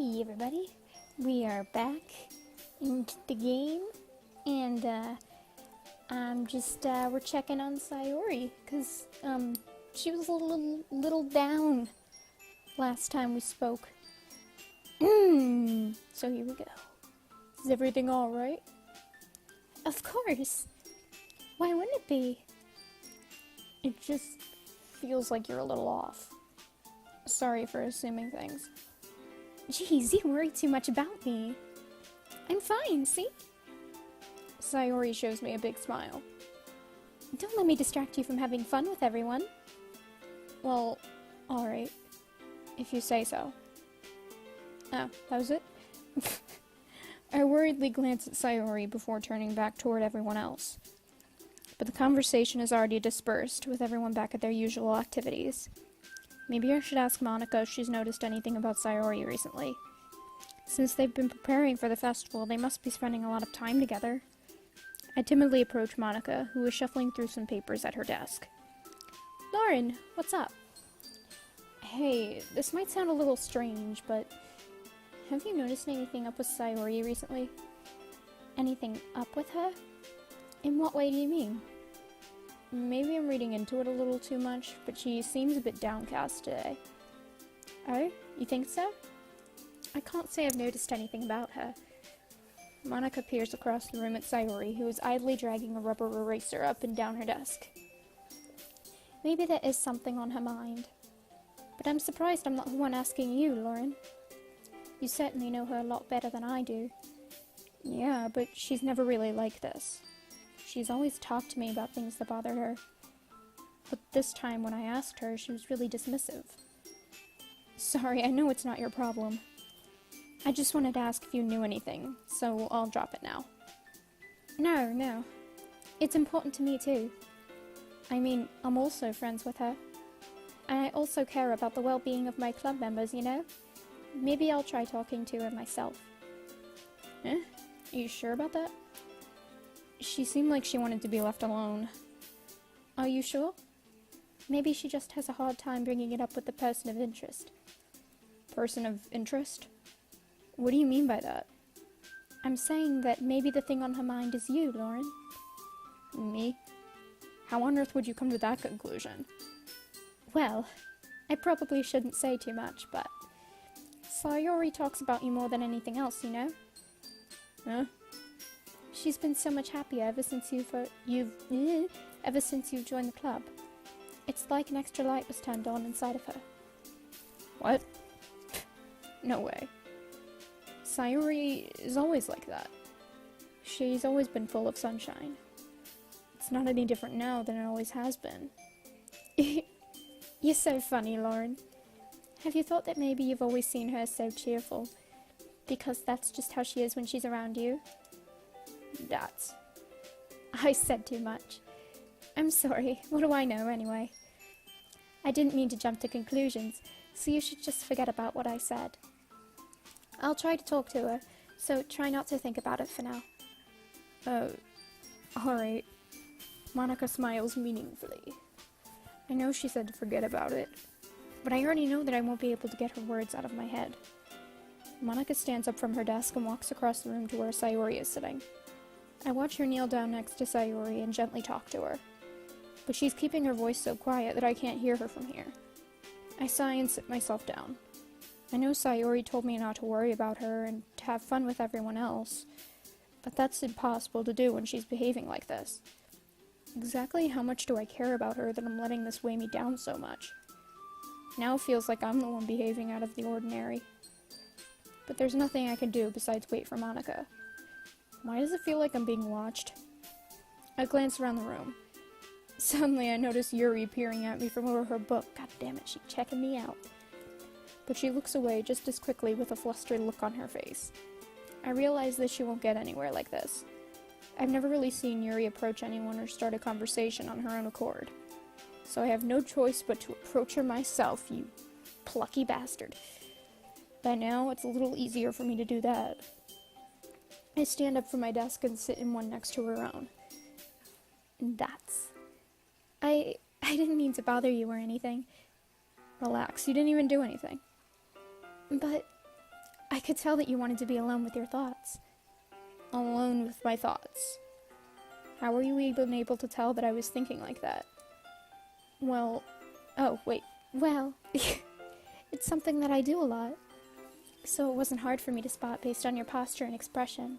Hey everybody, we are back in the game, and we're checking on Sayori, because, she was a little down last time we spoke. So here we go. Is everything alright? Of course! Why wouldn't it be? It just feels like you're a little off. Sorry for assuming things. Jeez, you worry too much about me. I'm fine, see? Sayori shows me a big smile. Don't let me distract you from having fun with everyone. Well, alright. If you say so. Oh, that was it? I worriedly glance at Sayori before turning back toward everyone else. But the conversation is already dispersed, with everyone back at their usual activities. Maybe I should ask Monica if she's noticed anything about Sayori recently. Since they've been preparing for the festival, they must be spending a lot of time together. I timidly approach Monica, who is shuffling through some papers at her desk. Lauren, what's up? Hey, this might sound a little strange, but have you noticed anything up with Sayori recently? Anything up with her? In what way do you mean? Maybe I'm reading into it a little too much, but she seems a bit downcast today. Oh, you think so? I can't say I've noticed anything about her. Monica peers across the room at Sayori, who is idly dragging a rubber eraser up and down her desk. Maybe there is something on her mind. But I'm surprised I'm not the one asking you, Lauren. You certainly know her a lot better than I do. Yeah, but she's never really like this. She's always talked to me about things that bother her. But this time when I asked her, she was really dismissive. Sorry, I know it's not your problem. I just wanted to ask if you knew anything, so I'll drop it now. No. It's important to me too. I mean, I'm also friends with her. And I also care about the well-being of my club members, you know? Maybe I'll try talking to her myself. Eh? Are you sure about that? She seemed like she wanted to be left alone. Are you sure? Maybe she just has a hard time bringing it up with the person of interest. Person of interest? What do you mean by that? I'm saying that maybe the thing on her mind is you, Lauren. Me? How on earth would you come to that conclusion? Well, I probably shouldn't say too much, but Sayori talks about you more than anything else, you know? Huh? She's been so much happier ever since you've joined the club. It's like an extra light was turned on inside of her. What? No way. Sayori is always like that. She's always been full of sunshine. It's not any different now than it always has been. You're so funny, Lauren. Have you thought that maybe you've always seen her so cheerful? Because that's just how she is when she's around you? I said too much. I'm sorry. What do I know, anyway? I didn't mean to jump to conclusions, so you should just forget about what I said. I'll try to talk to her, so try not to think about it for now. Alright. Monica smiles meaningfully. I know she said to forget about it, but I already know that I won't be able to get her words out of my head. Monica stands up from her desk and walks across the room to where Sayori is sitting. I watch her kneel down next to Sayori and gently talk to her, but she's keeping her voice so quiet that I can't hear her from here. I sigh and sit myself down. I know Sayori told me not to worry about her and to have fun with everyone else, but that's impossible to do when she's behaving like this. Exactly how much do I care about her that I'm letting this weigh me down so much? Now it feels like I'm the one behaving out of the ordinary. But there's nothing I can do besides wait for Monica. Why does it feel like I'm being watched? I glance around the room. Suddenly I notice Yuri peering at me from over her book. God damn it, she's checking me out. But she looks away just as quickly with a flustered look on her face. I realize that she won't get anywhere like this. I've never really seen Yuri approach anyone or start a conversation on her own accord. So I have no choice but to approach her myself, you plucky bastard. By now, it's a little easier for me to do that. I stand up from my desk and sit in one next to her own. I didn't mean to bother you or anything. Relax, you didn't even do anything. But I could tell that you wanted to be alone with your thoughts. Alone with my thoughts? How were you even able to tell that I was thinking like that? Well, oh, wait. Well, it's something that I do a lot. So it wasn't hard for me to spot based on your posture and expression.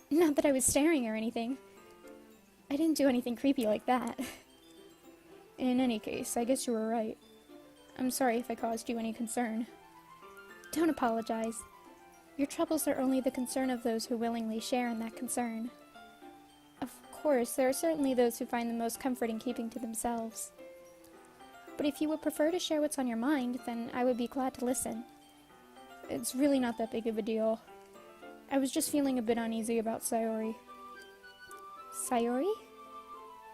Not that I was staring or anything. I didn't do anything creepy like that. In any case, I guess you were right. I'm sorry if I caused you any concern. Don't apologize. Your troubles are only the concern of those who willingly share in that concern. Of course, there are certainly those who find the most comfort in keeping to themselves. But if you would prefer to share what's on your mind, then I would be glad to listen. It's really not that big of a deal. I was just feeling a bit uneasy about Sayori. Sayori?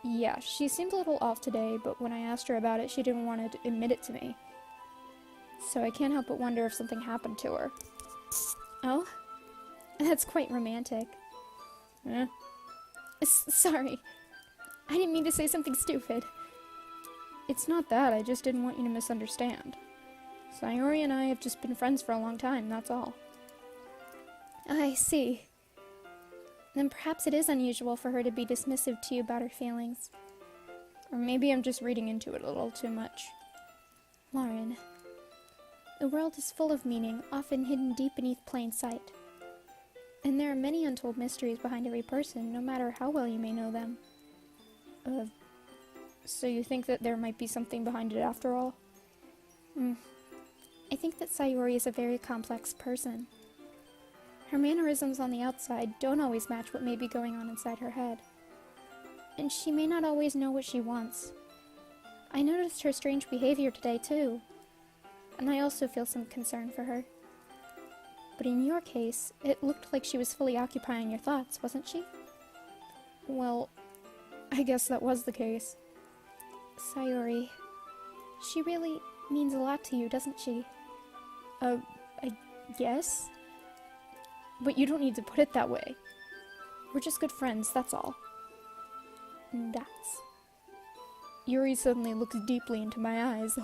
Yeah, she seemed a little off today, but when I asked her about it, she didn't want to admit it to me. So I can't help but wonder if something happened to her. Oh? That's quite romantic. Eh? Sorry. I didn't mean to say something stupid. It's not that, I just didn't want you to misunderstand. Sayori and I have just been friends for a long time, that's all. I see. Then perhaps it is unusual for her to be dismissive to you about her feelings. Or maybe I'm just reading into it a little too much. Lauren, the world is full of meaning, often hidden deep beneath plain sight. And there are many untold mysteries behind every person, no matter how well you may know them. So you think that there might be something behind it after all? I think that Sayori is a very complex person. Her mannerisms on the outside don't always match what may be going on inside her head. And she may not always know what she wants. I noticed her strange behavior today, too. And I also feel some concern for her. But in your case, it looked like she was fully occupying your thoughts, wasn't she? Well, I guess that was the case. Sayori, she really means a lot to you, doesn't she? I guess? But you don't need to put it that way. We're just good friends, that's all. That's... Yuri suddenly looks deeply into my eyes.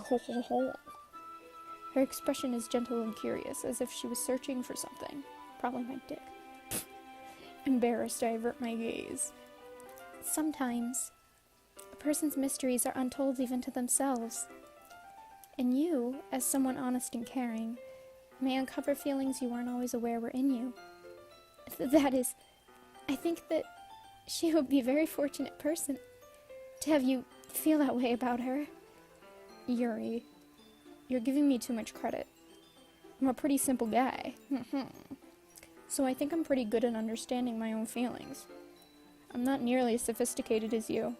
Her expression is gentle and curious, as if she was searching for something. Probably my dick. Embarrassed, I avert my gaze. Sometimes, a person's mysteries are untold even to themselves. And you, as someone honest and caring, may uncover feelings you weren't always aware were in you. That is, I think that she would be a very fortunate person to have you feel that way about her. Yuri, you're giving me too much credit. I'm a pretty simple guy. So I think I'm pretty good at understanding my own feelings. I'm not nearly as sophisticated as you.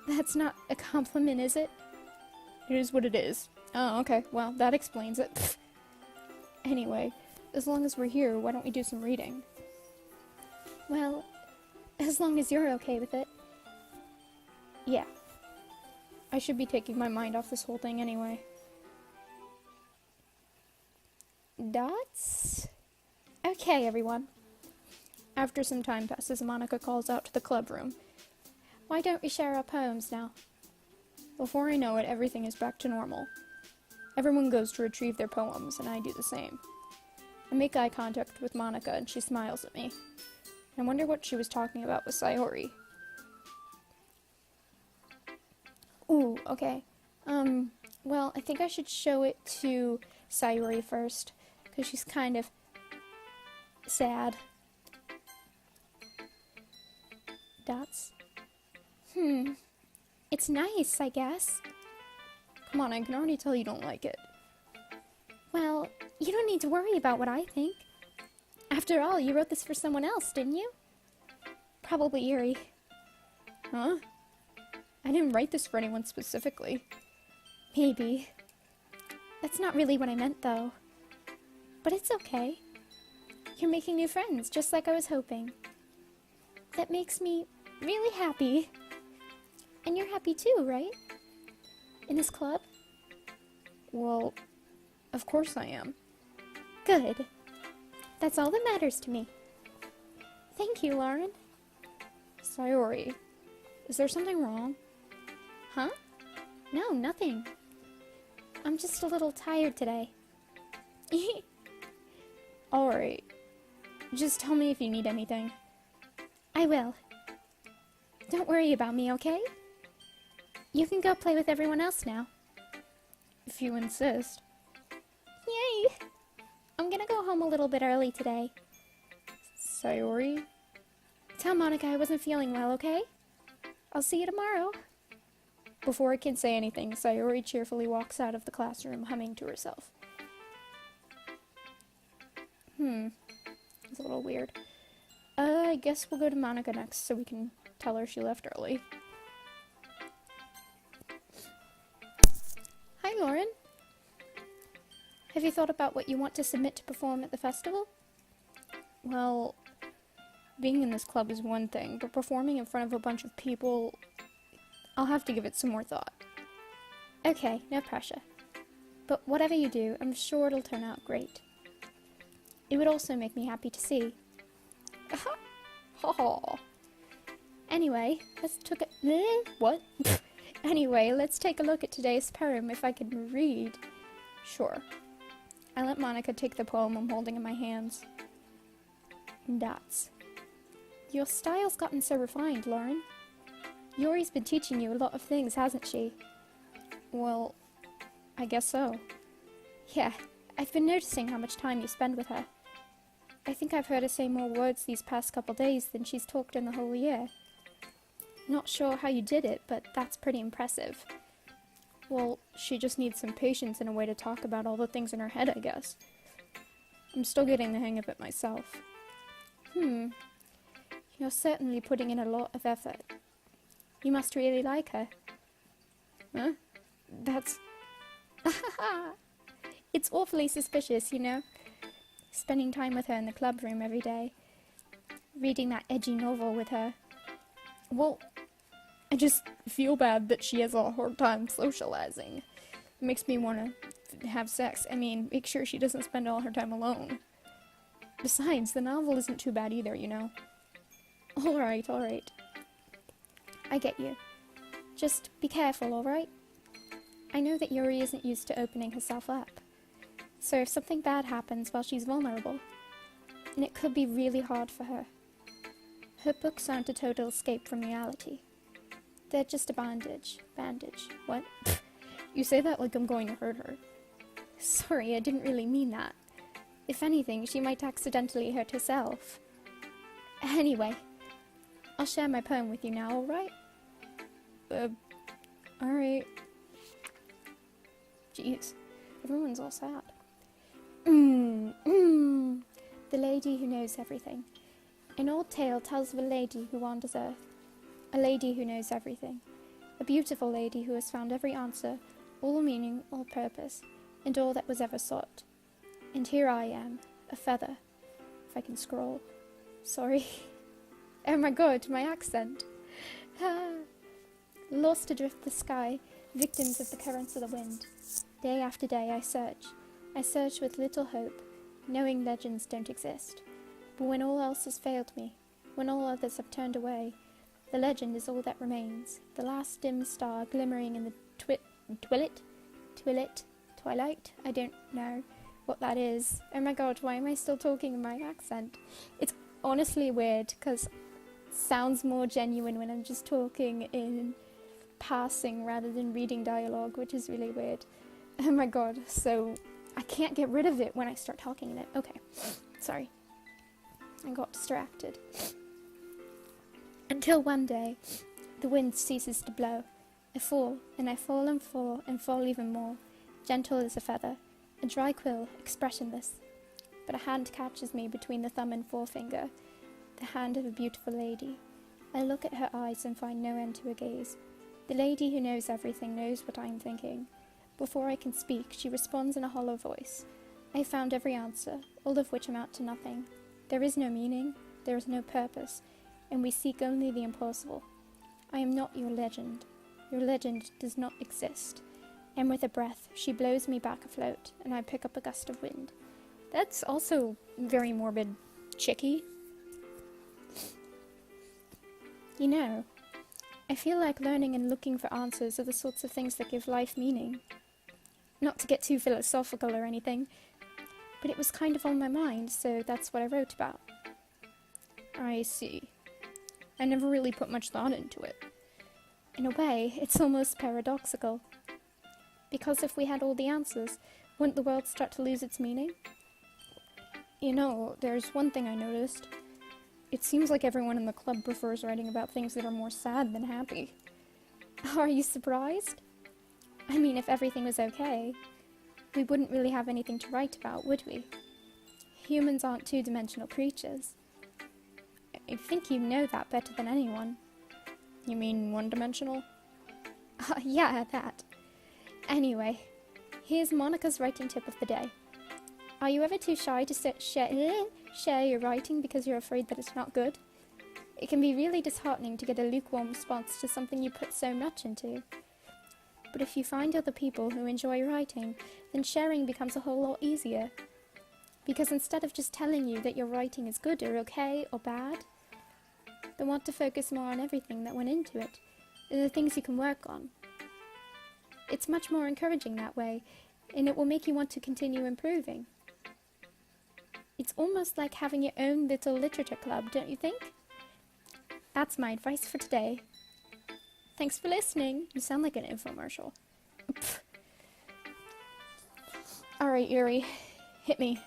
That's not a compliment, is it? It is what it is. Oh, okay. Well, that explains it. Anyway, as long as we're here, why don't we do some reading? Well, as long as you're okay with it. Yeah. I should be taking my mind off this whole thing anyway. Dots? Okay, everyone. After some time passes, Monica calls out to the club room. Why don't we share our poems now? Before I know it, everything is back to normal. Everyone goes to retrieve their poems, and I do the same. I make eye contact with Monica, and she smiles at me. I wonder what she was talking about with Sayori. Ooh, okay. Well, I think I should show it to Sayori first, because she's kind of sad. Dots? It's nice, I guess. Come on, I can already tell you don't like it. Well, you don't need to worry about what I think. After all, you wrote this for someone else, didn't you? Probably Yuri. Huh? I didn't write this for anyone specifically. Maybe. That's not really what I meant, though. But it's okay. You're making new friends, just like I was hoping. That makes me really happy. And you're happy too, right? In this club? Well, of course I am. Good. That's all that matters to me. Thank you, Lauren. Sayori, is there something wrong? Huh? No, nothing. I'm just a little tired today. Alright. Just tell me if you need anything. I will. Don't worry about me, okay? You can go play with everyone else now. If you insist. Yay! I'm gonna go home a little bit early today. Sayori? Tell Monica I wasn't feeling well, okay? I'll see you tomorrow. Before I can say anything, Sayori cheerfully walks out of the classroom, humming to herself. It's a little weird. I guess we'll go to Monica next so we can tell her she left early. Hi, Lauren. Have you thought about what you want to submit to perform at the festival? Well, being in this club is one thing, but performing in front of a bunch of people, I'll have to give it some more thought. Okay, no pressure. But whatever you do, I'm sure it'll turn out great. It would also make me happy to see. Ha. Anyway, What? Anyway, let's take a look at today's poem if I can read. Sure. I let Monica take the poem I'm holding in my hands. Dots. Your style's gotten so refined, Lauren. Yori's been teaching you a lot of things, hasn't she? Well, I guess so. Yeah, I've been noticing how much time you spend with her. I think I've heard her say more words these past couple days than she's talked in the whole year. Not sure how you did it, but that's pretty impressive. Well, she just needs some patience and a way to talk about all the things in her head, I guess. I'm still getting the hang of it myself. You're certainly putting in a lot of effort. You must really like her. Huh? That's... It's awfully suspicious, you know? Spending time with her in the club room every day. Reading that edgy novel with her. Well, I just feel bad that she has a hard time socializing. It makes me want to have sex. I mean, make sure she doesn't spend all her time alone. Besides, the novel isn't too bad either, you know? Alright. I get you. Just be careful, alright? I know that Yuri isn't used to opening herself up. So if something bad happens while she's vulnerable, and it could be really hard for her. Her books aren't a total escape from reality. They're just a bandage. What? You say that like I'm going to hurt her. Sorry, I didn't really mean that. If anything, she might accidentally hurt herself. Anyway, I'll share my poem with you now, alright? Alright. Jeez, everyone's all sad. The lady who knows everything. An old tale tells of a lady who wanders earth. A lady who knows everything. A beautiful lady who has found every answer, all meaning, all purpose, and all that was ever sought. And here I am, a feather. If I can scroll. Sorry. Oh my god, my accent. Lost adrift the sky, victims of the currents of the wind. Day after day I search. I search with little hope, knowing legends don't exist. But when all else has failed me, when all others have turned away, the legend is all that remains, the last dim star glimmering in the twilight? I don't know what that is. Oh my god, why am I still talking in my accent? It's honestly weird, because it sounds more genuine when I'm just talking in passing rather than reading dialogue, which is really weird. Oh my god, so I can't get rid of it when I start talking in it. Okay, sorry. I got distracted. Until one day, the wind ceases to blow. I fall, and I fall and fall, and fall even more, gentle as a feather, a dry quill, expressionless. But a hand catches me between the thumb and forefinger, the hand of a beautiful lady. I look at her eyes and find no end to her gaze. The lady who knows everything knows what I am thinking. Before I can speak, she responds in a hollow voice. I have found every answer, all of which amount to nothing. There is no meaning, there is no purpose, and we seek only the impossible. I am not your legend. Your legend does not exist. And with a breath, she blows me back afloat, and I pick up a gust of wind. That's also very morbid, Chicky. You know, I feel like learning and looking for answers are the sorts of things that give life meaning. Not to get too philosophical or anything, but it was kind of on my mind, so that's what I wrote about. I see. I never really put much thought into it. In a way, it's almost paradoxical. Because if we had all the answers, wouldn't the world start to lose its meaning? You know, there's one thing I noticed. It seems like everyone in the club prefers writing about things that are more sad than happy. Are you surprised? I mean, if everything was okay, we wouldn't really have anything to write about, would we? Humans aren't two-dimensional creatures. I think you know that better than anyone. You mean one-dimensional? Yeah, that. Anyway, here's Monica's writing tip of the day. Are you ever too shy to share your writing because you're afraid that it's not good? It can be really disheartening to get a lukewarm response to something you put so much into. But if you find other people who enjoy writing, then sharing becomes a whole lot easier. Because instead of just telling you that your writing is good or okay or bad, they want to focus more on everything that went into it, and the things you can work on. It's much more encouraging that way, and it will make you want to continue improving. It's almost like having your own little literature club, don't you think? That's my advice for today. Thanks for listening. You sound like an infomercial. Alright, Yuri, hit me.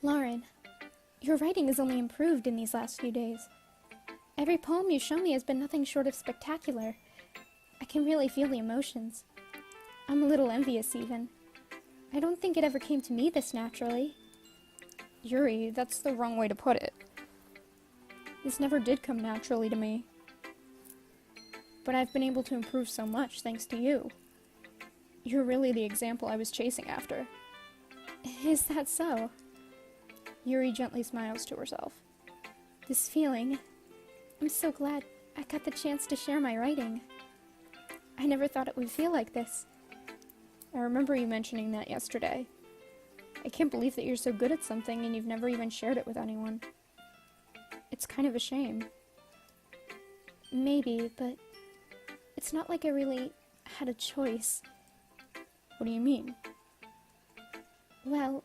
Lauren, your writing has only improved in these last few days. Every poem you've shown me has been nothing short of spectacular. I can really feel the emotions. I'm a little envious even. I don't think it ever came to me this naturally. Yuri, that's the wrong way to put it. This never did come naturally to me. But I've been able to improve so much thanks to you. You're really the example I was chasing after. Is that so? Yuri gently smiles to herself. This feeling, I'm so glad I got the chance to share my writing. I never thought it would feel like this. I remember you mentioning that yesterday. I can't believe that you're so good at something and you've never even shared it with anyone. It's kind of a shame. Maybe, but it's not like I really had a choice. What do you mean? Well,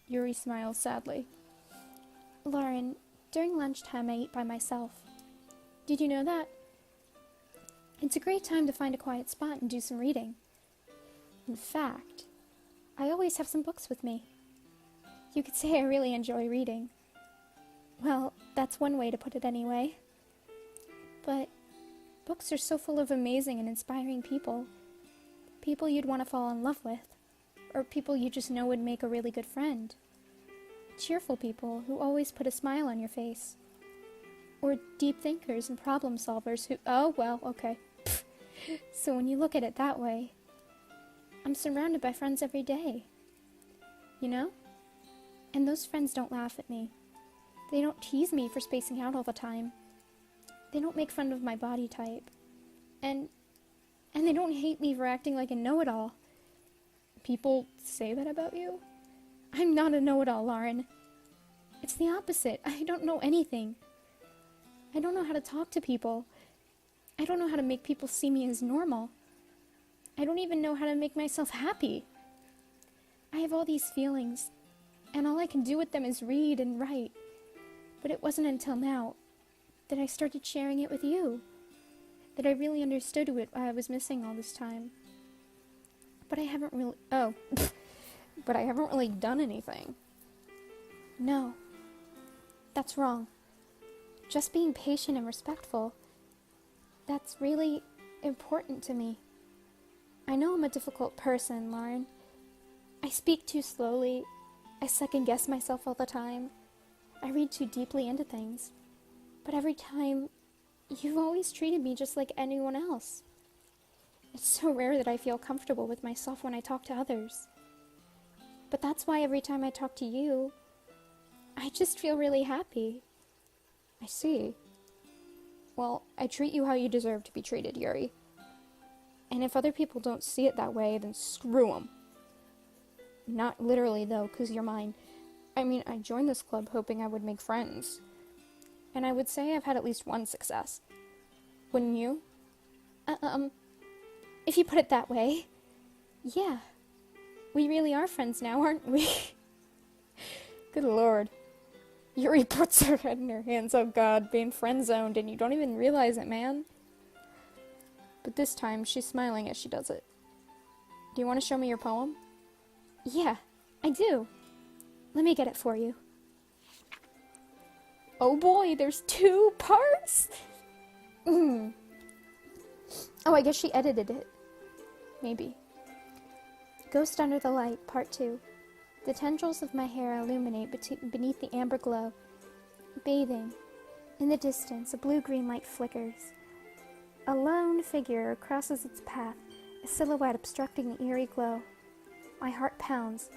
Yuri smiles sadly. Lauren, during lunchtime I eat by myself. Did you know that? It's a great time to find a quiet spot and do some reading. In fact, I always have some books with me. You could say I really enjoy reading. Well, that's one way to put it anyway. But books are so full of amazing and inspiring people. People you'd want to fall in love with. Or people you just know would make a really good friend. Cheerful people who always put a smile on your face. Or deep thinkers and problem solvers who, oh well, okay. So when you look at it that way, I'm surrounded by friends every day. You know? And those friends don't laugh at me. They don't tease me for spacing out all the time. They don't make fun of my body type. And they don't hate me for acting like a know-it-all. People say that about you? I'm not a know-it-all, Lauren. It's the opposite. I don't know anything. I don't know how to talk to people. I don't know how to make people see me as normal. I don't even know how to make myself happy. I have all these feelings, and all I can do with them is read and write. But it wasn't until now that I started sharing it with you, that I really understood what I was missing all this time. But I haven't really... But I haven't really done anything. No. That's wrong. Just being patient and respectful. That's really important to me. I know I'm a difficult person, Lauren. I speak too slowly. I second-guess myself all the time. I read too deeply into things. But every time, you've always treated me just like anyone else. It's so rare that I feel comfortable with myself when I talk to others. But that's why every time I talk to you, I just feel really happy. I see. Well, I treat you how you deserve to be treated, Yuri. And if other people don't see it that way, then screw them. Not literally, though, 'cause you're mine. I mean, I joined this club hoping I would make friends. And I would say I've had at least one success. Wouldn't you? If you put it that way. Yeah, we really are friends now, aren't we? Good lord. Yuri puts her head in her hands. Oh god, being friend-zoned and you don't even realize it, man. But this time, she's smiling as she does it. Do you want to show me your poem? Yeah, I do. Let me get it for you. Oh boy, there's 2 parts? Oh, I guess she edited it. Maybe. Ghost Under the Light, Part 2. The tendrils of my hair illuminate beneath the amber glow. Bathing. In the distance, a blue-green light flickers. A lone figure crosses its path, a silhouette obstructing the eerie glow. My heart pounds.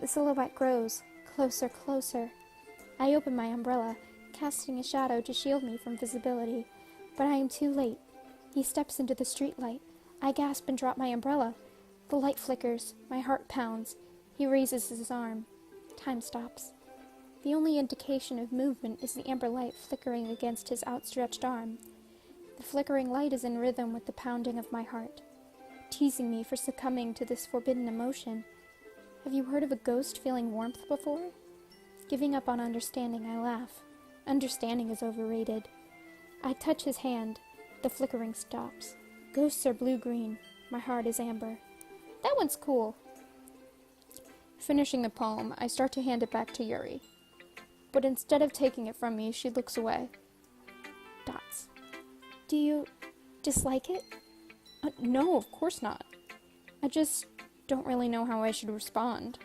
The silhouette grows. Closer, closer. I open my umbrella, casting a shadow to shield me from visibility. But I am too late. He steps into the streetlight. I gasp and drop my umbrella. The light flickers. My heart pounds. He raises his arm. Time stops. The only indication of movement is the amber light flickering against his outstretched arm. The flickering light is in rhythm with the pounding of my heart, teasing me for succumbing to this forbidden emotion. Have you heard of a ghost feeling warmth before? Giving up on understanding, I laugh. Understanding is overrated. I touch his hand. The flickering stops. Ghosts are blue-green. My heart is amber. That one's cool. Finishing the poem, I start to hand it back to Yuri. But instead of taking it from me, she looks away. Dots. Do you dislike it? No, of course not. I just don't really know how I should respond.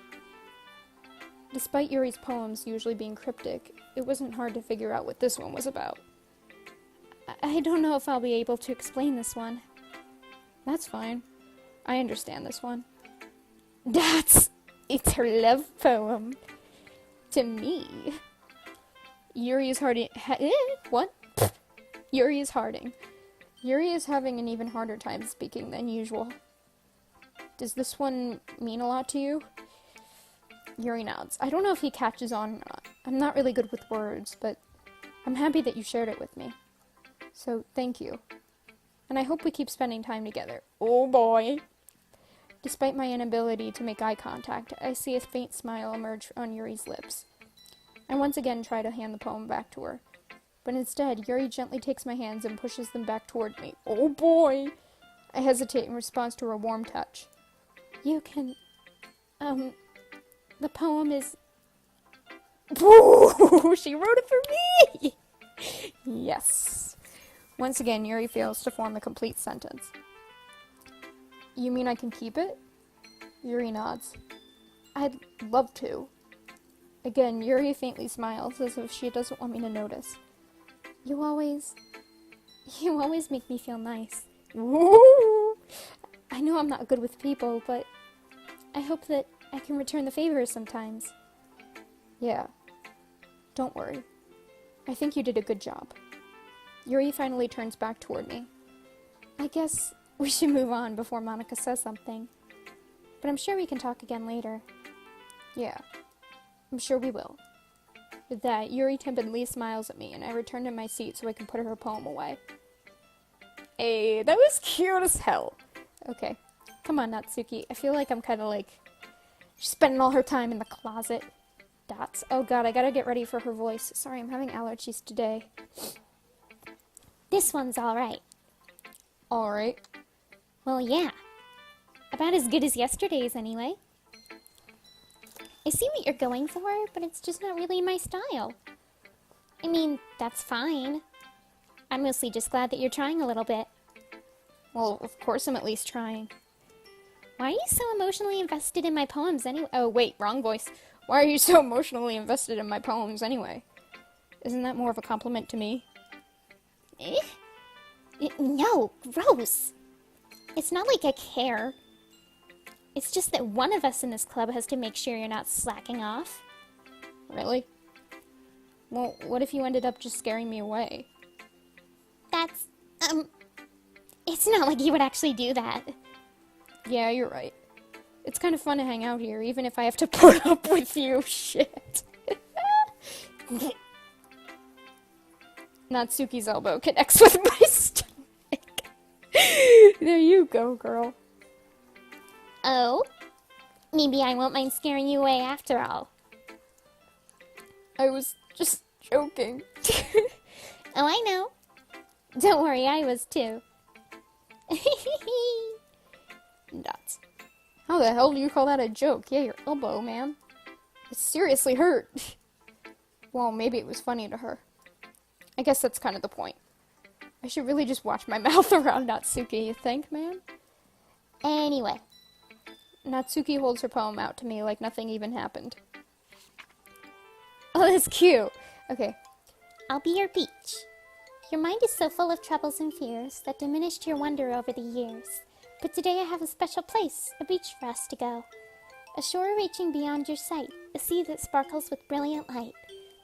Despite Yuri's poems usually being cryptic, it wasn't hard to figure out what this one was about. I don't know if I'll be able to explain this one. That's fine. I understand this one. It's her love poem. To me. Yuri is Harding. What? Yuri is Harding. Yuri is having an even harder time speaking than usual. Does this one mean a lot to you? Yuri nods. I don't know if he catches on or not. I'm not really good with words, but I'm happy that you shared it with me. So, thank you. And I hope we keep spending time together. Oh boy! Despite my inability to make eye contact, I see a faint smile emerge on Yuri's lips. I once again try to hand the poem back to her. But instead, Yuri gently takes my hands and pushes them back toward me. Oh boy! I hesitate in response to her warm touch. You can... the poem is... Ooh, she wrote it for me! Yes. Once again, Yuri fails to form a complete sentence. You mean I can keep it? Yuri nods. I'd love to. Again, Yuri faintly smiles as if she doesn't want me to notice. You always make me feel nice. Ooh. I know I'm not good with people, but I hope that I can return the favor sometimes. Yeah. Don't worry. I think you did a good job. Yuri finally turns back toward me. I guess we should move on before Monica says something. But I'm sure we can talk again later. Yeah. I'm sure we will. With that, Yuri timidly smiles at me, and I return to my seat so I can put her poem away. Hey, that was cute as hell. Okay. Come on, Natsuki. I feel like I'm kind of like... She's spending all her time in the closet. Dots. Oh god, I gotta get ready for her voice. Sorry, I'm having allergies today. This one's alright. Alright. Well, yeah. About as good as yesterday's, anyway. I see what you're going for, but it's just not really my style. I mean, that's fine. I'm mostly just glad that you're trying a little bit. Well, of course I'm at least trying. Why are you so emotionally invested in my poems anyway? Oh, wait, wrong voice. Why are you so emotionally invested in my poems anyway? Isn't that more of a compliment to me? No, gross. It's not like I care. It's just that one of us in this club has to make sure you're not slacking off. Really? Well, what if you ended up just scaring me away? That's, it's not like you would actually do that. Yeah, you're right. It's kind of fun to hang out here, even if I have to put up with you. Shit. Natsuki's elbow connects with my stomach. There you go, girl. Oh? Maybe I won't mind scaring you away after all. I was just joking. Oh, I know. Don't worry, I was too. Nuts. How the hell do you call that a joke? Yeah, your elbow, man. It seriously hurt. Well, maybe it was funny to her. I guess that's kind of the point. I should really just watch my mouth around Natsuki, you think, man? Anyway. Natsuki holds her poem out to me like nothing even happened. Oh, that's cute. Okay. I'll be your beach. Your mind is so full of troubles and fears that diminished your wonder over the years. But today I have a special place, a beach for us to go. A shore reaching beyond your sight, a sea that sparkles with brilliant light.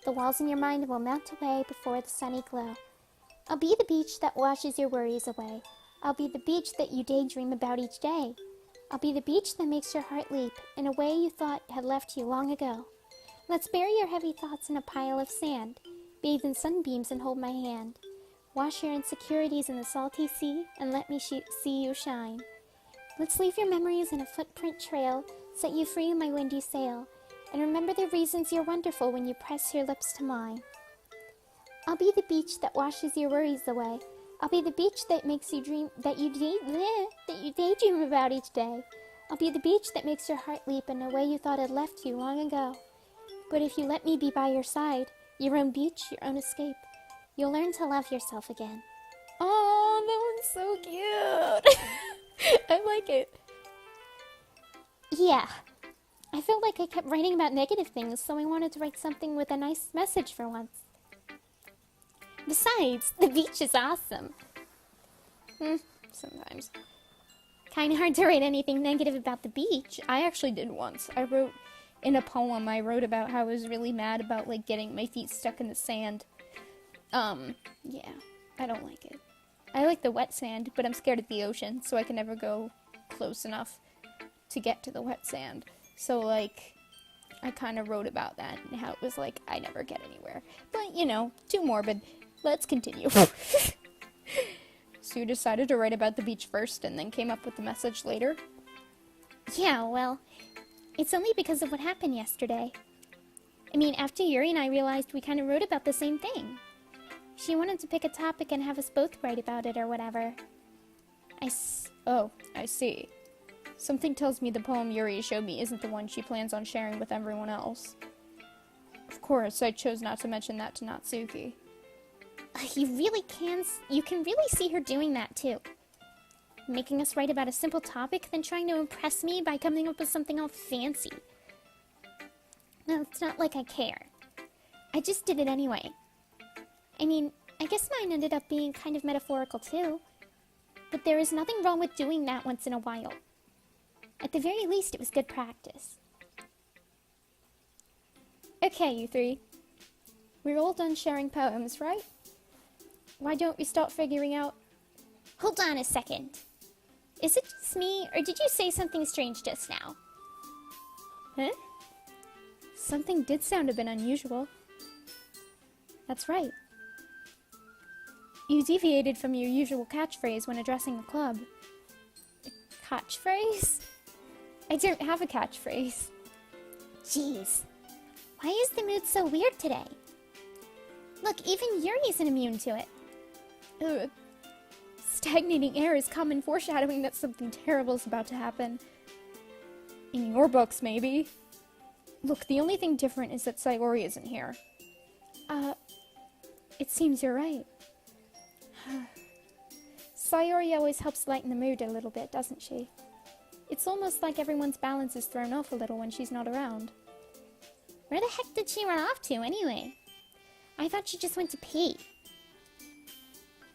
The walls in your mind will melt away before the sunny glow. I'll be the beach that washes your worries away. I'll be the beach that you daydream about each day. I'll be the beach that makes your heart leap in a way you thought had left you long ago. Let's bury your heavy thoughts in a pile of sand. Bathe in sunbeams and hold my hand. Wash your insecurities in the salty sea and let me see you shine. Let's leave your memories in a footprint trail, set you free in my windy sail, and remember the reasons you're wonderful when you press your lips to mine. I'll be the beach that washes your worries away. I'll be the beach that makes you dream, that you daydream about each day. I'll be the beach that makes your heart leap in a way you thought had left you long ago. But if you let me be by your side, your own beach, your own escape, you'll learn to love yourself again. Oh, that one's so cute. I like it. Yeah. I felt like I kept writing about negative things, so I wanted to write something with a nice message for once. Besides, the beach is awesome. Sometimes. Kinda hard to write anything negative about the beach. I actually did once. In a poem, I wrote about how I was really mad about, like, getting my feet stuck in the sand. Yeah, I don't like it. I like the wet sand, but I'm scared of the ocean, so I can never go close enough to get to the wet sand. So, like, I kind of wrote about that and how it was like, I never get anywhere. But, you know, too morbid. Let's continue. So you decided to write about the beach first and then came up with the message later? Yeah, well, it's only because of what happened yesterday. I mean, after Yuri and I realized we kind of wrote about the same thing. She wanted to pick a topic and have us both write about it or whatever. Oh, I see. Something tells me the poem Yuri showed me isn't the one she plans on sharing with everyone else. Of course, I chose not to mention that to Natsuki. You can really see her doing that too. Making us write about a simple topic, then trying to impress me by coming up with something all fancy. No, it's not like I care. I just did it anyway. I mean, I guess mine ended up being kind of metaphorical too. But there is nothing wrong with doing that once in a while. At the very least, it was good practice. Okay, you three. We're all done sharing poems, right? Why don't we start figuring out... Hold on a second. Is it just me, or did you say something strange just now? Huh? Something did sound a bit unusual. That's right. You deviated from your usual catchphrase when addressing the club. Catchphrase? I don't have a catchphrase. Jeez. Why is the mood so weird today? Look, even Yuri isn't immune to it. Ugh. Stagnating air is common foreshadowing that something terrible is about to happen. In your books, maybe. Look, the only thing different is that Sayori isn't here. It seems you're right. Sayori always helps lighten the mood a little bit, doesn't she? It's almost like everyone's balance is thrown off a little when she's not around. Where the heck did she run off to, anyway? I thought she just went to pee.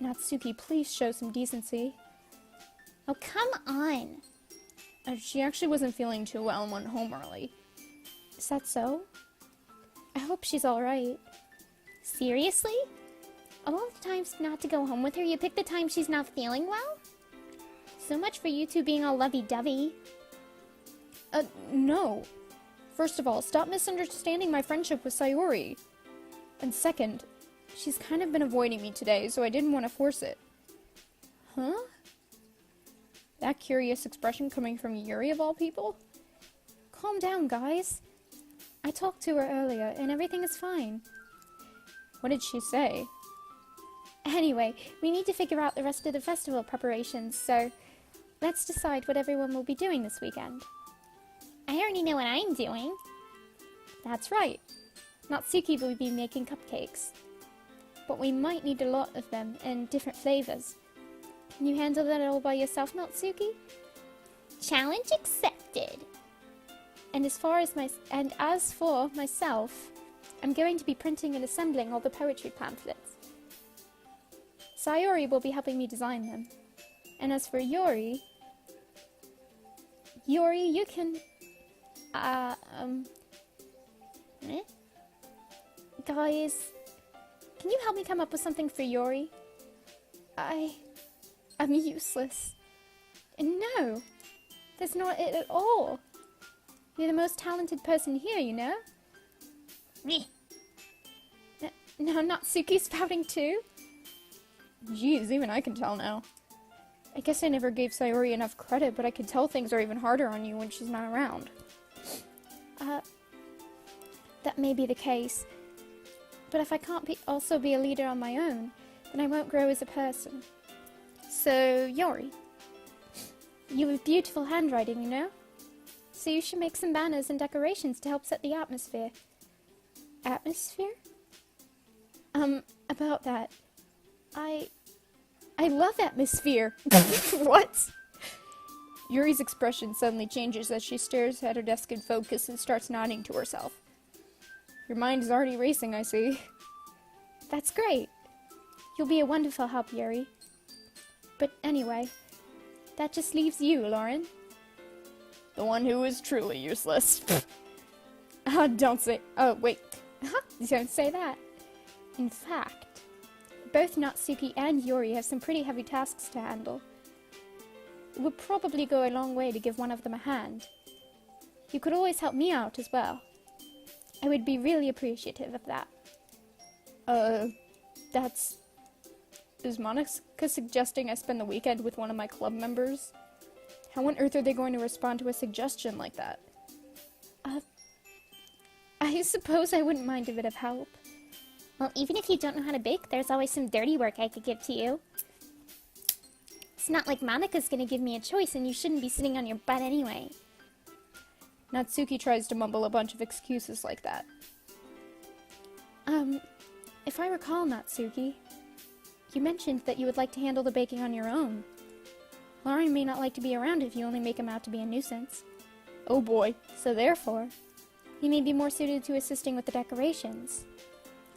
Natsuki, please show some decency. Oh, come on. She actually wasn't feeling too well and went home early. Is that so? I hope she's alright. Seriously? Of all the times not to go home with her, you pick the time she's not feeling well? So much for you two being all lovey-dovey. No. First of all, stop misunderstanding my friendship with Sayori. And second, she's kind of been avoiding me today, so I didn't want to force it. Huh? That curious expression coming from Yuri of all people? Calm down, guys. I talked to her earlier, and everything is fine. What did she say? Anyway, we need to figure out the rest of the festival preparations, so let's decide what everyone will be doing this weekend. I already know what I'm doing. That's right. Natsuki will be making cupcakes. But we might need a lot of them in different flavors. Can you handle that all by yourself, Natsuki? Challenge accepted. And as for myself, I'm going to be printing and assembling all the poetry pamphlets. Sayori will be helping me design them. And as for Yuri, you can, Guys, can you help me come up with something for Yuri? I'm useless. No, that's not it at all. You're the most talented person here, you know? Me. Now Natsuki's pouting too? Jeez, even I can tell now. I guess I never gave Sayori enough credit, but I can tell things are even harder on you when she's not around. That may be the case. But if I can't also be a leader on my own, then I won't grow as a person. So, Yuri, you have beautiful handwriting, you know? So you should make some banners and decorations to help set the atmosphere. Atmosphere? About that. I love atmosphere. What? Yuri's expression suddenly changes as she stares at her desk in focus and starts nodding to herself. Your mind is already racing, I see. That's great. You'll be a wonderful help, Yuri. But anyway, that just leaves you, Lauren. The one who is truly useless. Don't say... Oh, wait. Don't say that. In fact, both Natsuki and Yuri have some pretty heavy tasks to handle. It would probably go a long way to give one of them a hand. You could always help me out as well. I would be really appreciative of that. Is Monica suggesting I spend the weekend with one of my club members? How on earth are they going to respond to a suggestion like that? I suppose I wouldn't mind a bit of help. Well, even if you don't know how to bake, there's always some dirty work I could give to you. It's not like Monika's gonna give me a choice, and you shouldn't be sitting on your butt anyway. Natsuki tries to mumble a bunch of excuses like that. If I recall, Natsuki, you mentioned that you would like to handle the baking on your own. Lauren may not like to be around if you only make him out to be a nuisance. Oh boy. So therefore, he may be more suited to assisting with the decorations.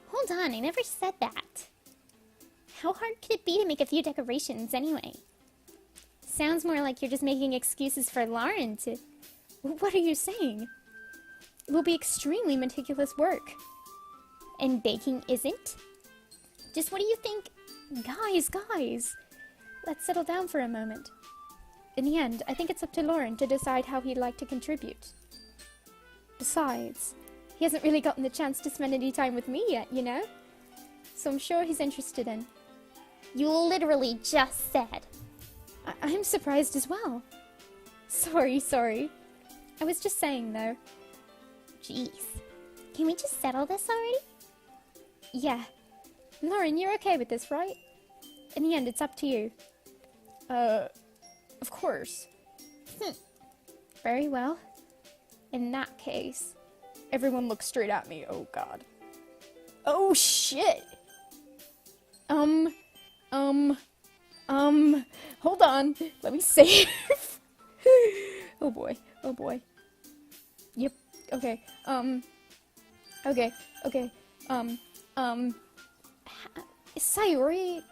Hold on, I never said that. How hard could it be to make a few decorations anyway? Sounds more like you're just making excuses for Lauren to... What are you saying? It will be extremely meticulous work. And baking isn't? Just what do you think? Guys, let's settle down for a moment. In the end, I think it's up to Lauren to decide how he'd like to contribute. Besides, he hasn't really gotten the chance to spend any time with me yet, you know? So I'm sure he's interested in... You literally just said. I'm surprised as well. Sorry. I was just saying, though. Jeez. Can we just settle this already? Yeah. Lauren, you're okay with this, right? In the end, it's up to you. Of course. Very well. In that case... Everyone looks straight at me, oh god. Oh shit! Hold on. Let me save. Oh boy. Yep, okay. Okay. Sayori...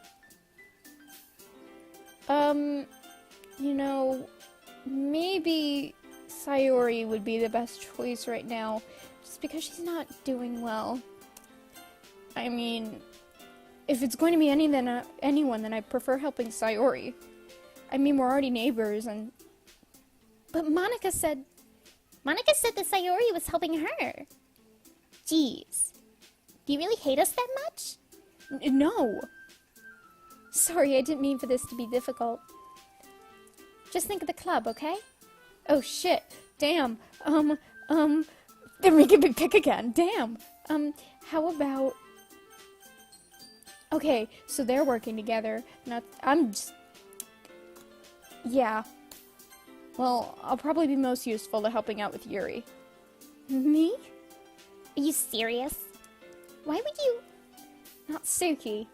You know, maybe Sayori would be the best choice right now, just because she's not doing well. I mean, if it's going to be anyone, then I prefer helping Sayori. I mean, we're already neighbors, and... But Monica said that Sayori was helping her. Jeez. Do you really hate us that much? No. Sorry, I didn't mean for this to be difficult. Just think of the club, okay? Oh shit. Damn. They're making me pick again. Damn. How about... Okay, so they're working together. I'm just... Yeah. Well, I'll probably be most useful to helping out with Yuri. Me? Are you serious? Why would you... Natsuki.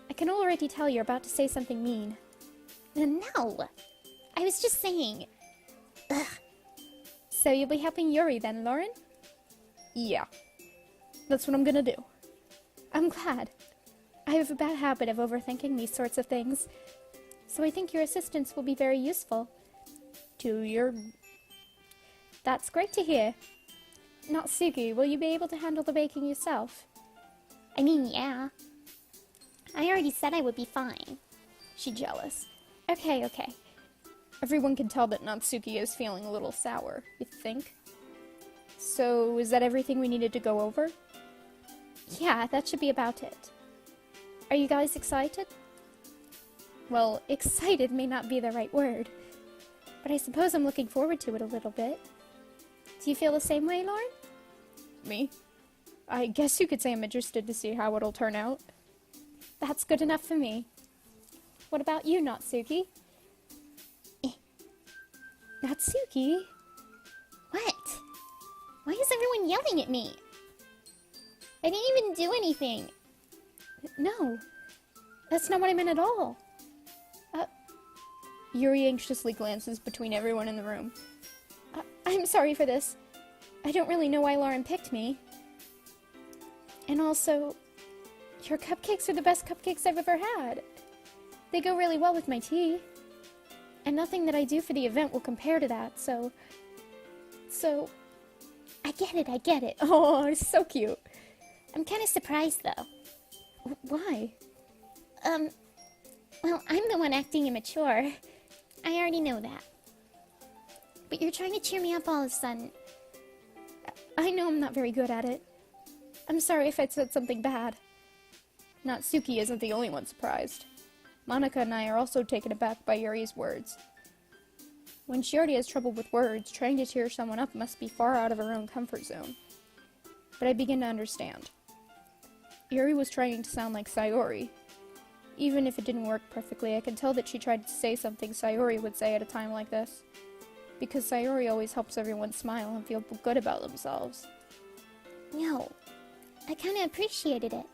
I can already tell you're about to say something mean. No. I was just saying... Ugh. So you'll be helping Yuri then, Lauren? Yeah. That's what I'm gonna do. I'm glad. I have a bad habit of overthinking these sorts of things, so I think your assistance will be very useful. That's great to hear. Natsuki, will you be able to handle the baking yourself? I mean, yeah. I already said I would be fine. She jealous. Okay. Everyone can tell that Natsuki is feeling a little sour, you think? So, is that everything we needed to go over? Yeah, that should be about it. Are you guys excited? Well, excited may not be the right word, but I suppose I'm looking forward to it a little bit. Do you feel the same way, Lauren? Me? I guess you could say I'm interested to see how it'll turn out. That's good enough for me. What about you, Natsuki? Natsuki? What? Why is everyone yelling at me? I didn't even do anything. No, that's not what I meant at all. Yuri anxiously glances between everyone in the room. I'm sorry for this. I don't really know why Lauren picked me. And also, your cupcakes are the best cupcakes I've ever had. They go really well with my tea. And nothing that I do for the event will compare to that, so... I get it. Oh, it's so cute. I'm kind of surprised, though. Why? Well, I'm the one acting immature. I already know that. But you're trying to cheer me up all of a sudden. I know I'm not very good at it. I'm sorry if I said something bad. Natsuki isn't the only one surprised. Monica and I are also taken aback by Yuri's words. When she already has trouble with words, trying to cheer someone up must be far out of her own comfort zone. But I begin to understand. Yuri was trying to sound like Sayori. Even if it didn't work perfectly, I can tell that she tried to say something Sayori would say at a time like this. Because Sayori always helps everyone smile and feel good about themselves. No, I kind of appreciated it.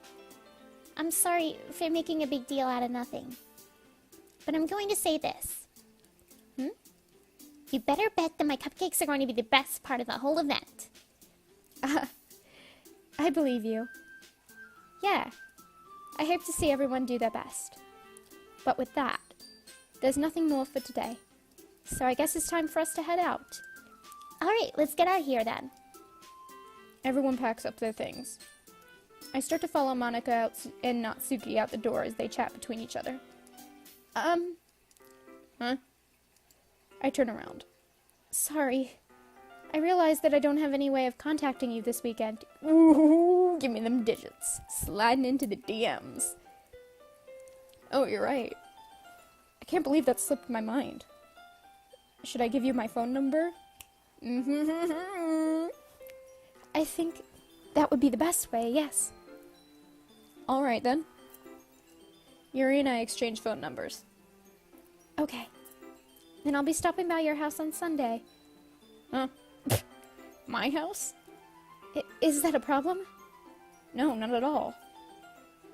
I'm sorry for making a big deal out of nothing. But I'm going to say this. You better bet that my cupcakes are going to be the best part of the whole event. I believe you. Yeah, I hope to see everyone do their best. But with that, there's nothing more for today. So I guess it's time for us to head out. Alright, let's get out of here then. Everyone packs up their things. I start to follow Monica out and Natsuki out the door as they chat between each other. Huh? I turn around. Sorry. I realize that I don't have any way of contacting you this weekend. Ooh, give me them digits. Sliding into the DMs. Oh, you're right. I can't believe that slipped my mind. Should I give you my phone number? I think that would be the best way, yes. Alright then. Yuri and I exchange phone numbers. Okay. Then I'll be stopping by your house on Sunday. Huh? My house? Is that a problem? No, not at all.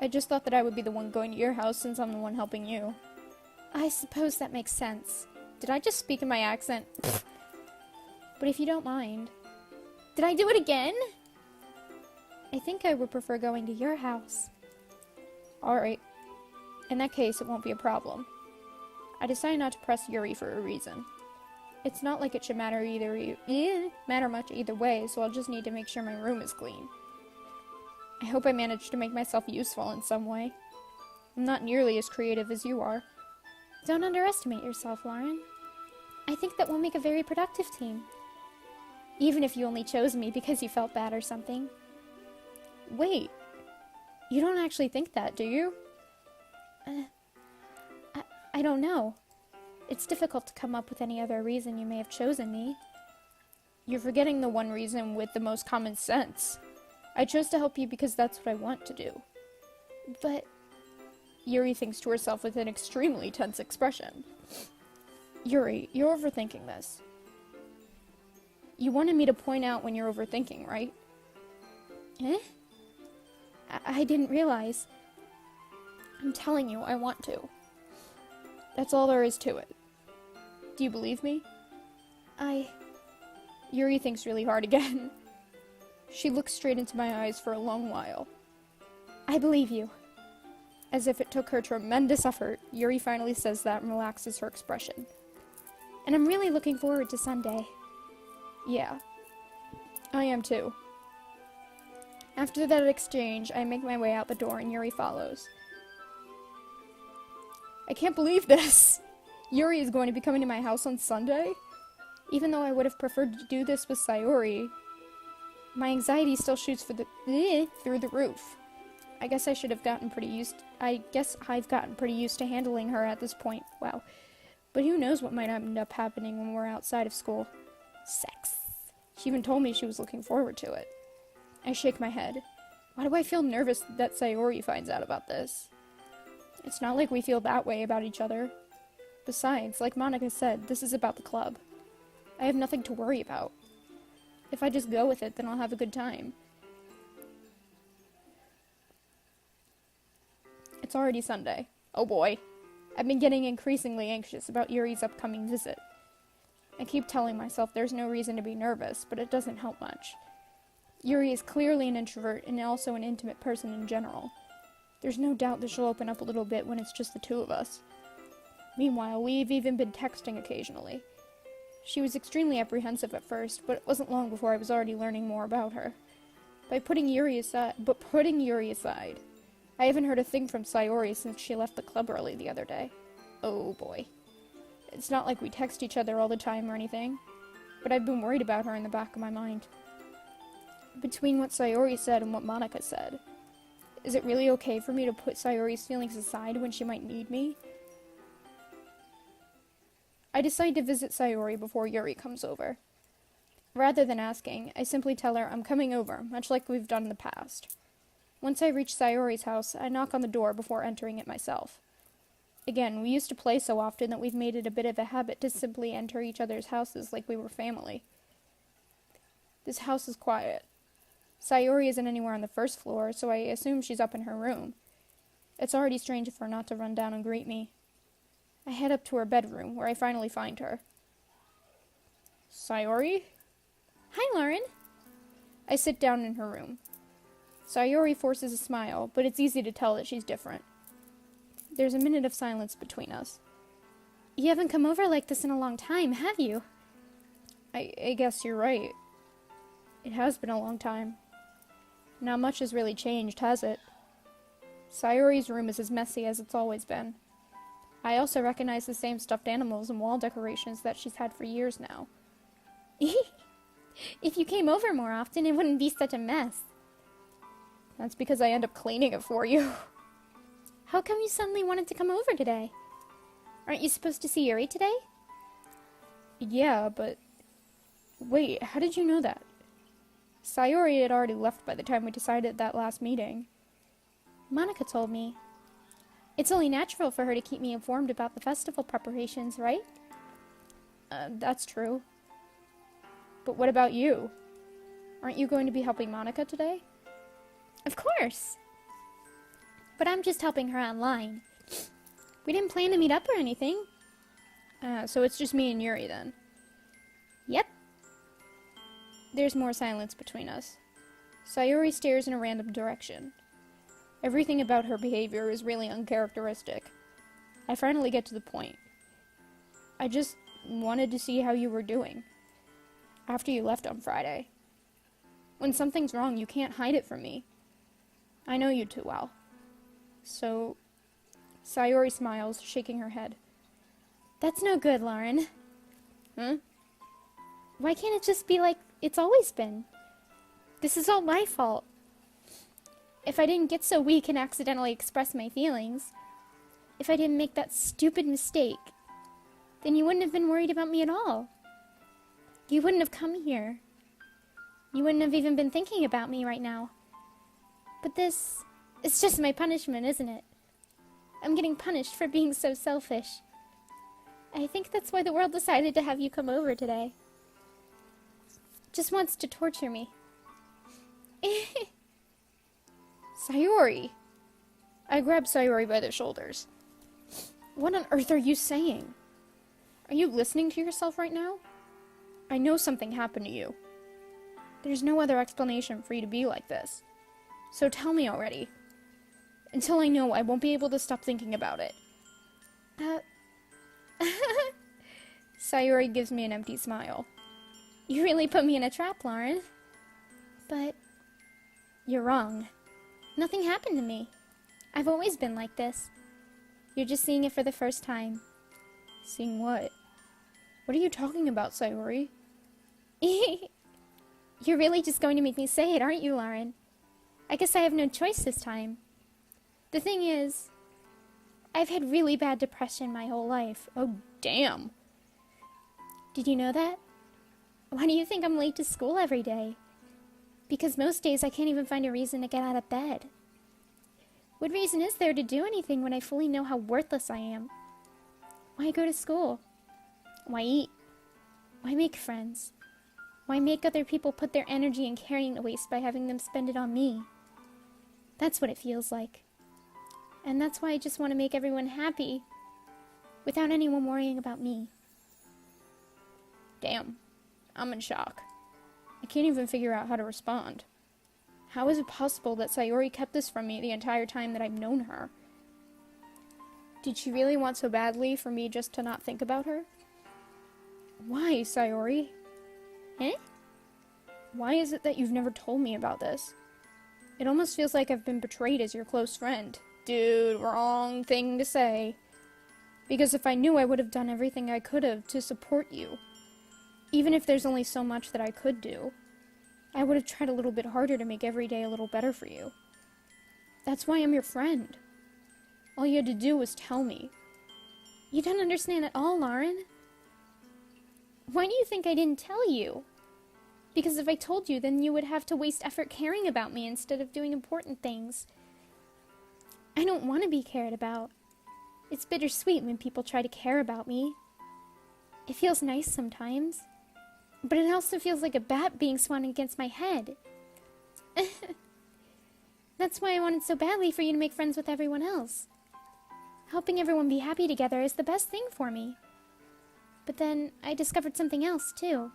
I just thought that I would be the one going to your house since I'm the one helping you. I suppose that makes sense. Did I just speak in my accent? But if you don't mind... Did I do it again? I think I would prefer going to your house. Alright. In that case, it won't be a problem. I decided not to press Yuri for a reason. It's not like it should matter matter much either way, so I'll just need to make sure my room is clean. I hope I managed to make myself useful in some way. I'm not nearly as creative as you are. Don't underestimate yourself, Lauren. I think that we'll make a very productive team. Even if you only chose me because you felt bad or something. Wait, you don't actually think that, do you? I don't know. It's difficult to come up with any other reason you may have chosen me. You're forgetting the one reason with the most common sense. I chose to help you because that's what I want to do. But Yuri thinks to herself with an extremely tense expression. Yuri, you're overthinking this. You wanted me to point out when you're overthinking, right? eh? I didn't realize. I'm telling you, I want to. That's all there is to it. Do you believe me? Yuri thinks really hard again. She looks straight into my eyes for a long while. I believe you. As if it took her tremendous effort, Yuri finally says that and relaxes her expression. And I'm really looking forward to Sunday. Yeah, I am too. After that exchange, I make my way out the door and Yuri follows. I can't believe this! Yuri is going to be coming to my house on Sunday? Even though I would have preferred to do this with Sayori, my anxiety still shoots through the roof. I guess I've gotten pretty used to handling her at this point. Wow. But who knows what might end up happening when we're outside of school. Sex. She even told me she was looking forward to it. I shake my head. Why do I feel nervous that Sayori finds out about this? It's not like we feel that way about each other. Besides, like Monica said, this is about the club. I have nothing to worry about. If I just go with it, then I'll have a good time. It's already Sunday. Oh boy. I've been getting increasingly anxious about Yuri's upcoming visit. I keep telling myself there's no reason to be nervous, but it doesn't help much. Yuri is clearly an introvert and also an intimate person in general. There's no doubt that she'll open up a little bit when it's just the two of us. Meanwhile, we've even been texting occasionally. She was extremely apprehensive at first, but it wasn't long before I was already learning more about her. Putting Yuri aside, I haven't heard a thing from Sayori since she left the club early the other day. Oh boy. It's not like we text each other all the time or anything, but I've been worried about her in the back of my mind. Between what Sayori said and what Monica said, is it really okay for me to put Sayori's feelings aside when she might need me? I decide to visit Sayori before Yuri comes over. Rather than asking, I simply tell her I'm coming over, much like we've done in the past. Once I reach Sayori's house, I knock on the door before entering it myself. Again, we used to play so often that we've made it a bit of a habit to simply enter each other's houses like we were family. This house is quiet. Sayori isn't anywhere on the first floor, so I assume she's up in her room. It's already strange of her not to run down and greet me. I head up to her bedroom, where I finally find her. Sayori? Hi, Lauren. I sit down in her room. Sayori forces a smile, but it's easy to tell that she's different. There's a minute of silence between us. You haven't come over like this in a long time, have you? I guess you're right. It has been a long time. Not much has really changed, has it? Sayori's room is as messy as it's always been. I also recognize the same stuffed animals and wall decorations that she's had for years now. If you came over more often, it wouldn't be such a mess. That's because I end up cleaning it for you. How come you suddenly wanted to come over today? Aren't you supposed to see Yuri today? Yeah, but... Wait, how did you know that? Sayori had already left by the time we decided that last meeting. Monica told me. It's only natural for her to keep me informed about the festival preparations, right? That's true. But what about you? Aren't you going to be helping Monica today? Of course. But I'm just helping her online. We didn't plan to meet up or anything. So it's just me and Yuri then? Yep. There's more silence between us. Sayori stares in a random direction. Everything about her behavior is really uncharacteristic. I finally get to the point. I just wanted to see how you were doing. After you left on Friday. When something's wrong, you can't hide it from me. I know you too well. So, Sayori smiles, shaking her head. That's no good, Lauren. Huh? Why can't it just be like it's always been? This is all my fault. If I didn't get so weak and accidentally express my feelings, if I didn't make that stupid mistake, then you wouldn't have been worried about me at all. You wouldn't have come here. You wouldn't have even been thinking about me right now. But this is just my punishment, isn't it? I'm getting punished for being so selfish. I think that's why the world decided to have you come over today. Just wants to torture me. Sayori! I grabbed Sayori by the shoulders. What on earth are you saying? Are you listening to yourself right now? I know something happened to you. There's no other explanation for you to be like this. So tell me already. Until I know, I won't be able to stop thinking about it. Sayori gives me an empty smile. You really put me in a trap, Lauren. But you're wrong. Nothing happened to me. I've always been like this. You're just seeing it for the first time. Seeing what? What are you talking about, Sayori? You're really just going to make me say it, aren't you, Lauren? I guess I have no choice this time. The thing is, I've had really bad depression my whole life. Oh, damn. Did you know that? Why do you think I'm late to school every day? Because most days I can't even find a reason to get out of bed. What reason is there to do anything when I fully know how worthless I am? Why go to school? Why eat? Why make friends? Why make other people put their energy and caring to waste by having them spend it on me? That's what it feels like. And that's why I just want to make everyone happy without anyone worrying about me. Damn. I'm in shock. I can't even figure out how to respond. How is it possible that Sayori kept this from me the entire time that I've known her? Did she really want so badly for me just to not think about her? Why, Sayori? Eh? Why is it that you've never told me about this? It almost feels like I've been betrayed as your close friend. Dude, wrong thing to say. Because if I knew, I would have done everything I could have to support you. Even if there's only so much that I could do, I would have tried a little bit harder to make every day a little better for you. That's why I'm your friend. All you had to do was tell me. You don't understand at all, Lauren. Why do you think I didn't tell you? Because if I told you, then you would have to waste effort caring about me instead of doing important things. I don't want to be cared about. It's bittersweet when people try to care about me. It feels nice sometimes. But it also feels like a bat being swung against my head. That's why I wanted so badly for you to make friends with everyone else. Helping everyone be happy together is the best thing for me. But then I discovered something else, too.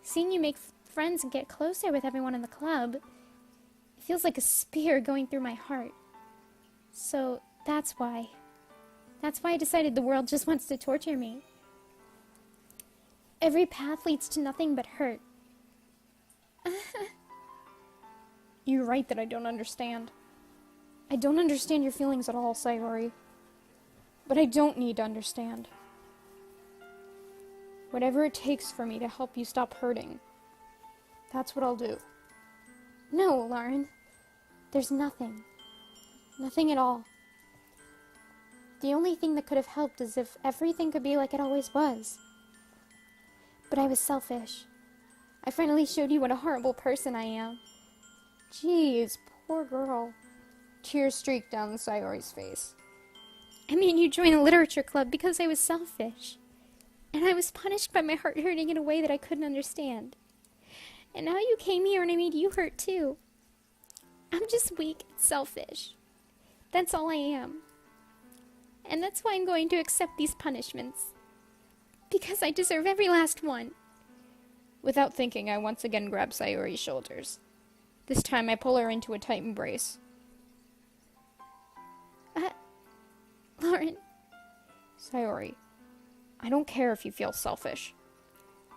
Seeing you make friends and get closer with everyone in the club, it feels like a spear going through my heart. So that's why. That's why I decided the world just wants to torture me. Every path leads to nothing but hurt. You're right that I don't understand. I don't understand your feelings at all, Sayori. But I don't need to understand. Whatever it takes for me to help you stop hurting, that's what I'll do. No, Lauren. There's nothing. Nothing at all. The only thing that could have helped is if everything could be like it always was. But I was selfish. I finally showed you what a horrible person I am. Jeez, poor girl. Tears streaked down Sayori's face. I made you join a literature club because I was selfish. And I was punished by my heart hurting in a way that I couldn't understand. And now you came here and I made you hurt too. I'm just weak and selfish. That's all I am. And that's why I'm going to accept these punishments. Because I deserve every last one. Without thinking, I once again grab Sayori's shoulders. This time I pull her into a tight embrace. Lauren. Sayori, I don't care if you feel selfish.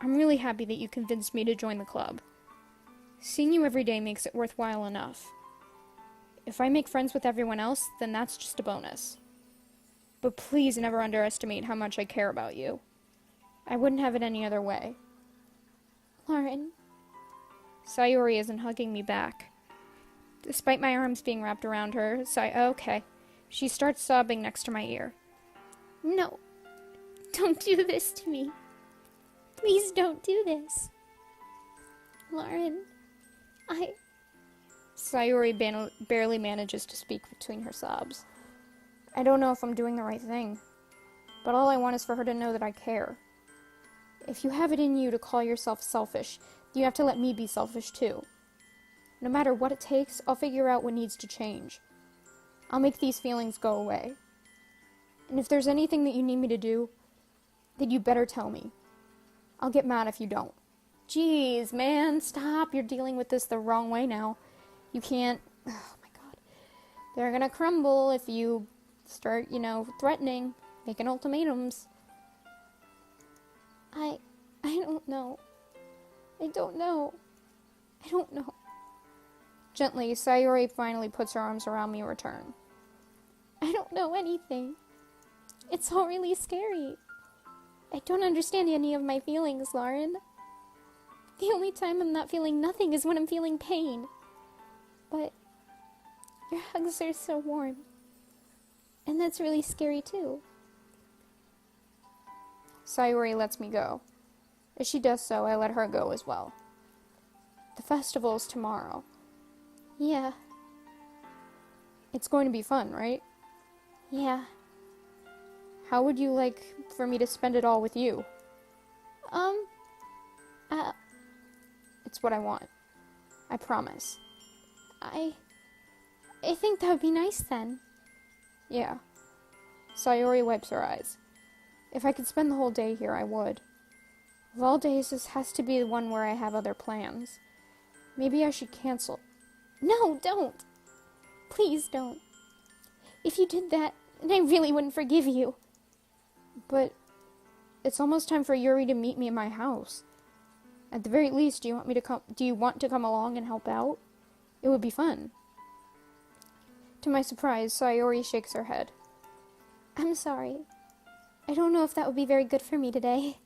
I'm really happy that you convinced me to join the club. Seeing you every day makes it worthwhile enough. If I make friends with everyone else, then that's just a bonus. But please never underestimate how much I care about you. I wouldn't have it any other way. Lauren. Sayori isn't hugging me back. Despite my arms being wrapped around her, she starts sobbing next to my ear. No. Don't do this to me. Please don't do this. Lauren, Sayori barely manages to speak between her sobs. I don't know if I'm doing the right thing, but all I want is for her to know that I care. If you have it in you to call yourself selfish, you have to let me be selfish too. No matter what it takes, I'll figure out what needs to change. I'll make these feelings go away. And if there's anything that you need me to do, then you better tell me. I'll get mad if you don't. Jeez, man, stop. You're dealing with this the wrong way now. You can't... Oh my god. They're gonna crumble if you start, threatening, making ultimatums. I don't know. I don't know. Gently, Sayori finally puts her arms around me in return. I don't know anything. It's all really scary. I don't understand any of my feelings, Lauren. The only time I'm not feeling nothing is when I'm feeling pain. But your hugs are so warm. And that's really scary too. Sayori lets me go. As she does so, I let her go as well. The festival's tomorrow. Yeah. It's going to be fun, right? Yeah. How would you like for me to spend it all with you? It's what I want. I promise. I think that would be nice then. Yeah. Sayori wipes her eyes. If I could spend the whole day here, I would. Of all days, this has to be the one where I have other plans. Maybe I should cancel. No, don't. Please don't. If you did that, then I really wouldn't forgive you. But it's almost time for Yuri to meet me in my house. At the very least, do you want to come along and help out? It would be fun. To my surprise, Sayori shakes her head. I'm sorry. I don't know if that would be very good for me today.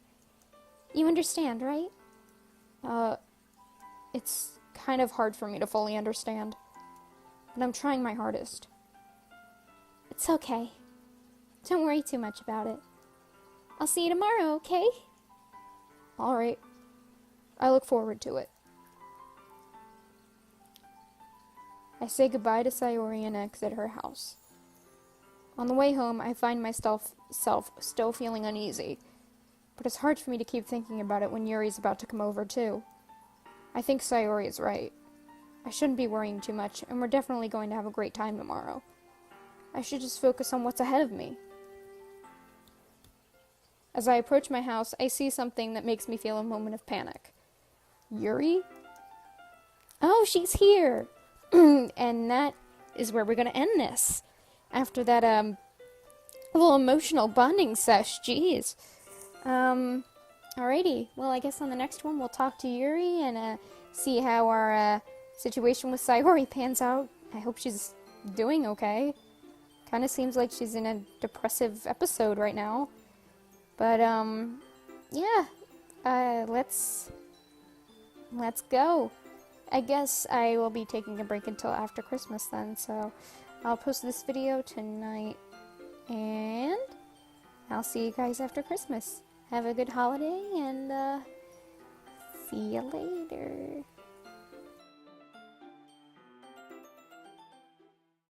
You understand, right? It's kind of hard for me to fully understand. But I'm trying my hardest. It's okay. Don't worry too much about it. I'll see you tomorrow, okay? Alright. I look forward to it. I say goodbye to Sayori and exit her house. On the way home, I find myself still feeling uneasy, but it's hard for me to keep thinking about it when Yuri's about to come over too. I think Sayori is right. I shouldn't be worrying too much, and we're definitely going to have a great time tomorrow. I should just focus on what's ahead of me. As I approach my house, I see something that makes me feel a moment of panic. Yuri? Oh, she's here! And that is where we're going to end this. After that, little emotional bonding sesh. Jeez. Alrighty. Well, I guess on the next one we'll talk to Yuri and, see how our, situation with Sayori pans out. I hope she's doing okay. Kind of seems like she's in a depressive episode right now. But, yeah. Let's go. I guess I will be taking a break until after Christmas then, so I'll post this video tonight, and I'll see you guys after Christmas. Have a good holiday, and, see you later.